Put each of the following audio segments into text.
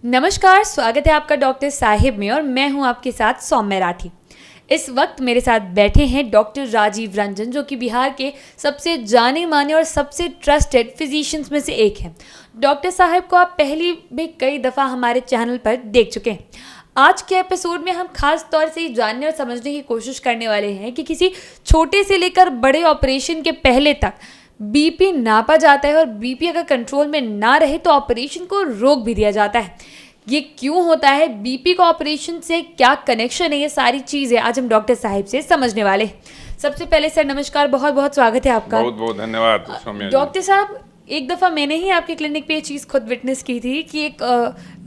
नमस्कार, स्वागत है आपका डॉक्टर साहिब में और मैं हूं आपके साथ सौम्य राठी। इस वक्त मेरे साथ बैठे हैं डॉक्टर राजीव रंजन, जो कि बिहार के सबसे जाने माने और सबसे ट्रस्टेड फिजिशियंस में से एक हैं। डॉक्टर साहिब को आप पहली भी कई दफ़ा हमारे चैनल पर देख चुके हैं। आज के एपिसोड में हम खास तौर से ये जानने और समझने की कोशिश करने वाले हैं कि किसी छोटे से लेकर बड़े ऑपरेशन के पहले तक बीपी नापा जाता है और बीपी अगर कंट्रोल में ना रहे तो ऑपरेशन को रोक भी दिया जाता है। ये क्यों होता है, बीपी का ऑपरेशन से क्या कनेक्शन है, ये सारी चीज़ें आज हम डॉक्टर साहिब से समझने वाले हैं। सबसे पहले सर नमस्कार, बहुत बहुत स्वागत है आपका। बहुत बहुत धन्यवाद सौम्या जी। डॉक्टर साहब, एक दफ़ा मैंने ही आपके क्लिनिक पे ये चीज़ खुद विटनेस की थी कि एक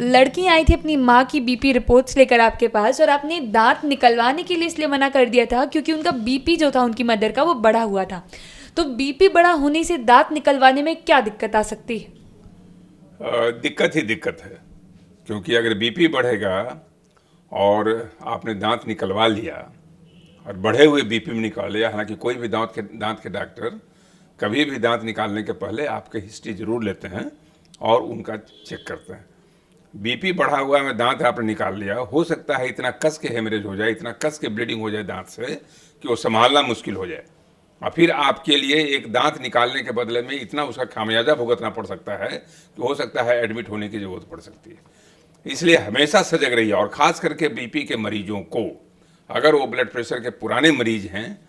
लड़की आई थी अपनी माँ की बीपी रिपोर्ट्स लेकर आपके पास, और आपने दांत निकलवाने के लिए इसलिए मना कर दिया था क्योंकि उनका बीपी जो था उनकी मदर का वो बढ़ा हुआ था। तो बीपी बड़ा होने से दांत निकलवाने में क्या दिक्कत आ सकती है? दिक्कत ही दिक्कत है, क्योंकि अगर बीपी बढ़ेगा और आपने दांत निकलवा लिया और बढ़े हुए बीपी में निकाल लिया, हालांकि कोई भी दांत के डॉक्टर कभी भी दांत निकालने के पहले आपके हिस्ट्री जरूर लेते हैं और उनका चेक करते हैं। बीपी बढ़ा हुआ है, दांत आपने निकाल लिया, हो सकता है इतना कस के हेमरेज हो जाए, इतना कस के ब्लीडिंग हो जाए दांत से कि वो संभालना मुश्किल हो जाए, और फिर आपके लिए एक दांत निकालने के बदले में इतना उसका खामियाजा भुगतना पड़ सकता है कि हो सकता है एडमिट होने की ज़रूरत पड़ सकती है। इसलिए हमेशा सजग रहिए, और ख़ास करके बीपी के मरीजों को, अगर वो ब्लड प्रेशर के पुराने मरीज हैं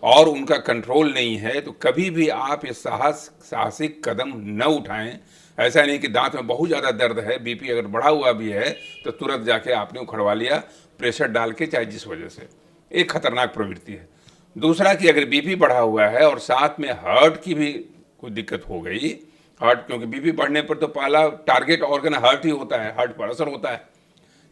और उनका कंट्रोल नहीं है, तो कभी भी आप ये साहसिक कदम न उठाएं। ऐसा नहीं कि दांत में बहुत ज़्यादा दर्द है, बीपी अगर बढ़ा हुआ भी है तो तुरंत जाके आपने उखड़वा लिया प्रेशर डाल के, चाहे जिस वजह से। एक खतरनाक प्रवृत्ति है। दूसरा कि अगर बीपी बढ़ा हुआ है और साथ में हार्ट की भी कोई दिक्कत हो गई, हार्ट, क्योंकि बीपी बढ़ने पर तो पहला टारगेट ऑर्गन हार्ट ही होता है, हार्ट पर असर होता है।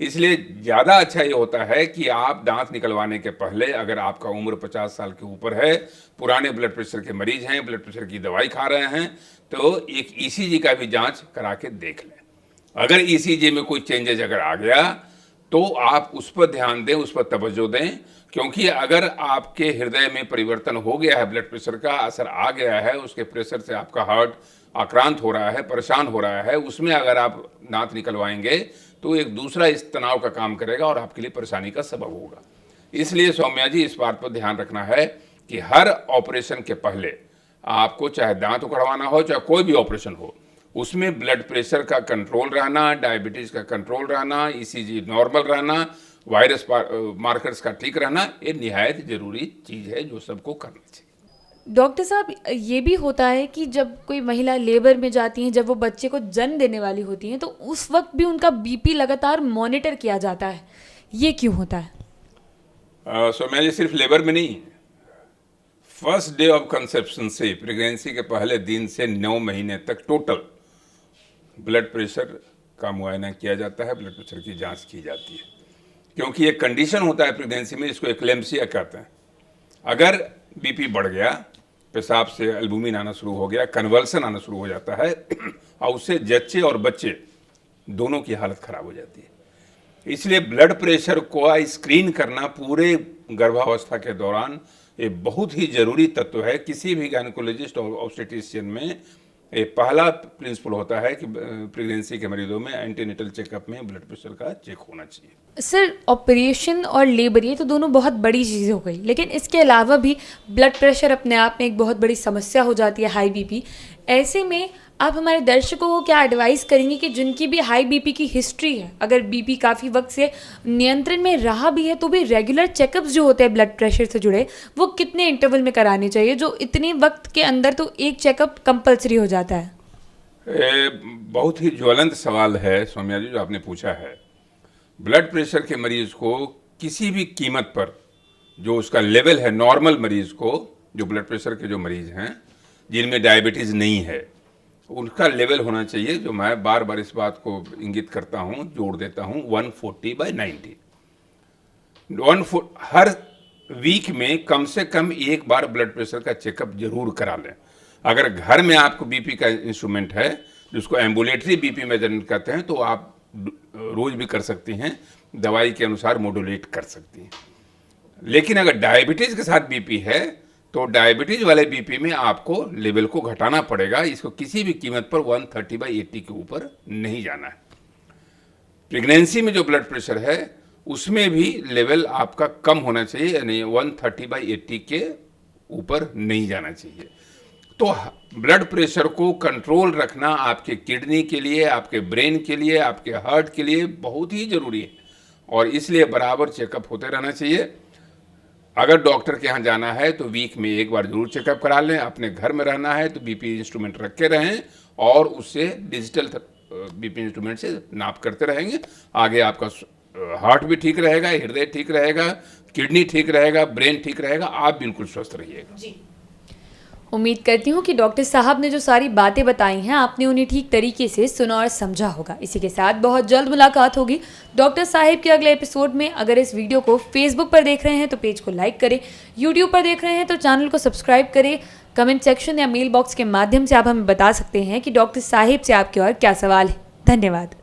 इसलिए ज़्यादा अच्छा ये होता है कि आप दांत निकलवाने के पहले, अगर आपका उम्र 50 साल के ऊपर है, पुराने ब्लड प्रेशर के मरीज हैं, ब्लड प्रेशर की दवाई खा रहे हैं, तो एक ईसीजी का भी जांच करा के देख लें। अगर ईसीजी में कोई चेंजेज अगर आ गया तो आप उस पर ध्यान दें, उस पर तवज्जो दें, क्योंकि अगर आपके हृदय में परिवर्तन हो गया है, ब्लड प्रेशर का असर आ गया है, उसके प्रेशर से आपका हार्ट आक्रांत हो रहा है, परेशान हो रहा है, उसमें अगर आप दांत निकलवाएंगे तो एक दूसरा इस तनाव का काम करेगा और आपके लिए परेशानी का सबब होगा। इसलिए सौम्या जी, इस बात पर ध्यान रखना है कि हर ऑपरेशन के पहले आपको, चाहे दांत उखड़वाना हो चाहे कोई भी ऑपरेशन हो, उसमें ब्लड प्रेशर का कंट्रोल रहना, डायबिटीज़ का कंट्रोल रहना, ईसीजी नॉर्मल रहना, वायरस मार्कर्स का ठीक रहना, ये निहायत ज़रूरी चीज़ है जो सबको करना चाहिए। डॉक्टर साहब, ये भी होता है कि जब कोई महिला लेबर में जाती हैं, जब वो बच्चे को जन्म देने वाली होती हैं, तो उस वक्त भी उनका बीपी लगातार मॉनिटर किया जाता है। ये क्यों होता है? सौम्या जी, सिर्फ लेबर में नहीं, फर्स्ट डे ऑफ कंसेप्शन से, प्रेगनेंसी के पहले दिन से 9 महीने तक टोटल ब्लड प्रेशर का मुआयना किया जाता है, ब्लड प्रेशर की जांच की जाती है, क्योंकि एक कंडीशन होता है प्रेगनेंसी में, इसको एक्लेम्सिया कहते हैं। अगर बीपी बढ़ गया, पेशाब से एल्बुमिन आना शुरू हो गया, कन्वल्सन आना शुरू हो जाता है, और उससे जच्चे और बच्चे दोनों की हालत खराब हो जाती है। इसलिए ब्लड प्रेशर को स्क्रीन करना पूरे गर्भावस्था के दौरान ये बहुत ही जरूरी तत्व है। किसी भी गायनेकोलॉजिस्ट और ऑब्स्टेट्रिशियन में ये पहला प्रिंसिपल होता है कि प्रेगनेंसी के मरीजों में एंटीनेटल चेकअप में ब्लड प्रेशर का चेक होना चाहिए। सर, ऑपरेशन और लेबर ये तो दोनों बहुत बड़ी चीज़ें हो गई, लेकिन इसके अलावा भी ब्लड प्रेशर अपने आप में एक बहुत बड़ी समस्या हो जाती है, हाई बीपी। ऐसे में आप हमारे दर्शकों को क्या एडवाइस करेंगे कि जिनकी भी हाई बीपी की हिस्ट्री है, अगर बीपी काफ़ी वक्त से नियंत्रण में रहा भी है, तो भी रेगुलर चेकअप्स जो होते हैं ब्लड प्रेशर से जुड़े, वो कितने इंटरवल में कराने चाहिए? जो इतने वक्त के अंदर तो एक चेकअप कंपलसरी हो जाता है। बहुत ही ज्वलंत सवाल है सौम्या जी जो आपने पूछा है। ब्लड प्रेशर के मरीज को किसी भी कीमत पर, जो उसका लेवल है नॉर्मल मरीज को, जो ब्लड प्रेशर के जो मरीज हैं जिनमें डायबिटीज़ नहीं है, उनका लेवल होना चाहिए, जो मैं बार बार इस बात को इंगित करता हूँ, जोड़ देता हूँ, 140/90। हर वीक में कम से कम एक बार ब्लड प्रेशर का चेकअप जरूर करा लें। अगर घर में आपको बीपी का इंस्ट्रूमेंट है, जिसको एम्बुलेटरी बीपी मेजरमेंट कहते हैं, तो आप रोज भी कर सकती हैं, दवाई के अनुसार मॉड्यूलेट कर सकती हैं। लेकिन अगर डायबिटीज़ के साथ बीपी है तो डायबिटीज़ वाले बीपी में आपको लेवल को घटाना पड़ेगा। इसको किसी भी कीमत पर 130/80 के ऊपर नहीं जाना है। प्रेगनेंसी में जो ब्लड प्रेशर है उसमें भी लेवल आपका कम होना चाहिए, यानी 130/80 के ऊपर नहीं जाना चाहिए। तो ब्लड प्रेशर को कंट्रोल रखना आपके किडनी के लिए, आपके ब्रेन के लिए, आपके हार्ट के लिए बहुत ही ज़रूरी है, और इसलिए बराबर चेकअप होते रहना चाहिए। अगर डॉक्टर के यहाँ जाना है तो वीक में एक बार जरूर चेकअप करा लें। अपने घर में रहना है तो बीपी इंस्ट्रूमेंट रख के रहें और उससे डिजिटल बीपी इंस्ट्रूमेंट से नाप करते रहेंगे। आगे आपका हार्ट भी ठीक रहेगा, हृदय ठीक रहेगा, किडनी ठीक रहेगा, ब्रेन ठीक रहेगा, आप बिल्कुल स्वस्थ रहिएगा। जी, उम्मीद करती हूँ कि डॉक्टर साहब ने जो सारी बातें बताई हैं आपने उन्हें ठीक तरीके से सुना और समझा होगा। इसी के साथ बहुत जल्द मुलाकात होगी डॉक्टर साहिब के अगले एपिसोड में। अगर इस वीडियो को फेसबुक पर देख रहे हैं तो पेज को लाइक करें, यूट्यूब पर देख रहे हैं तो चैनल को सब्सक्राइब करें। कमेंट सेक्शन या मेल बॉक्स के माध्यम से आप हमें बता सकते हैं कि डॉक्टर साहिब से आपके और क्या सवाल है। धन्यवाद।